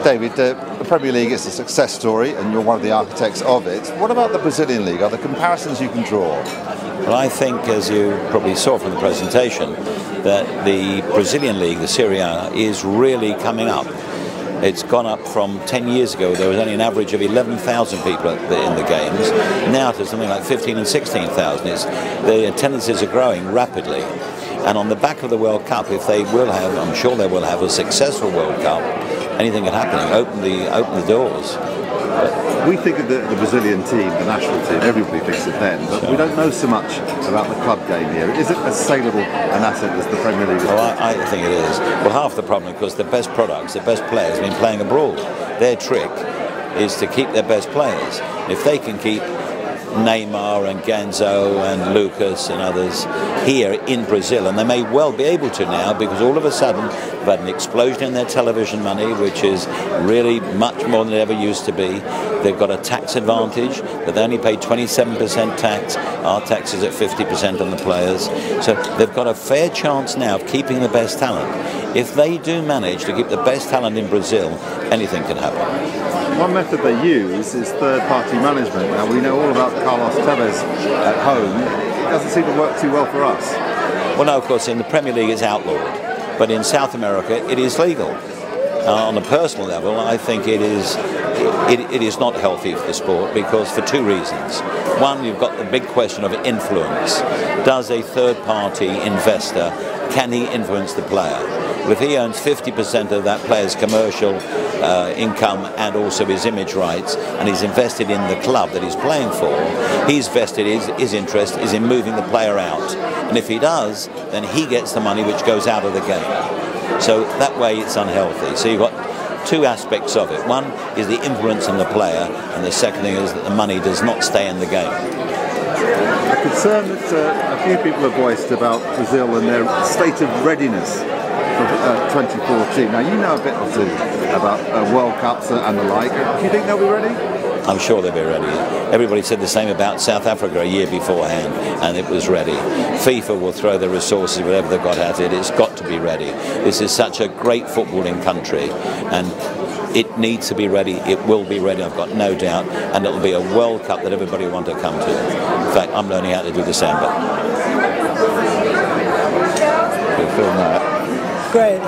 David, the Premier League is a success story and you're one of the architects of it. What about the Brazilian League? Are there comparisons you can draw? Well, I think, as you probably saw from the presentation, that the Brazilian League, the Serie A, is really coming up. It's gone up from 10 years ago. There was only an average of 11,000 people in the games. Now to something like 15 and 16,000. The attendances are growing rapidly. And on the back of the World Cup, if they will have, I'm sure they will have a successful World Cup, anything can happen. Open the doors. We think of the Brazilian team, the national team, everybody thinks of them, but we don't know so much about the club game here. Is it as saleable an asset as the Premier League? Well, I think it is. Well, half the problem, because the best products, the best players have been playing abroad. Their trick is to keep their best players. If they can keep Neymar and Ganzo and Lucas and others here in Brazil, and they may well be able to now, because all of a sudden they've had an explosion in their television money, which is really much more than it ever used to be. They've got a tax advantage, but they only pay 27% tax. Our tax is at 50% on the players. So they've got a fair chance now of keeping the best talent. If they do manage to keep the best talent in Brazil, anything can happen. One method they use is third-party management. Now, we know all about Carlos Tevez at home. It doesn't seem to work too well for us. Well, no, of course, in the Premier League it's outlawed, but in South America it is legal. On a personal level, I think it is not healthy for the sport, because for two reasons. One, you've got the big question of influence. Does a third-party investor, can he influence the player? Well, if he owns 50% of that player's commercial income and also his image rights, and he's invested in the club that he's playing for, he's vested his interest is in moving the player out. And if he does, then he gets the money which goes out of the game. So that way it's unhealthy. So you've got two aspects of it. One is the influence on the player, and the second thing is that the money does not stay in the game. A concern that a few people have voiced about Brazil and their state of readiness for 2014. Now, you know a bit or two about World Cups and the like. Do you think they'll be ready? I'm sure they'll be ready. Everybody said the same about South Africa a year beforehand, and it was ready. FIFA will throw their resources, whatever they've got at it. It's got to be ready. This is such a great footballing country, and it needs to be ready. It will be ready, I've got no doubt, and it'll be a World Cup that everybody will want to come to. In fact, I'm learning how to do the samba. We'll film that. Great.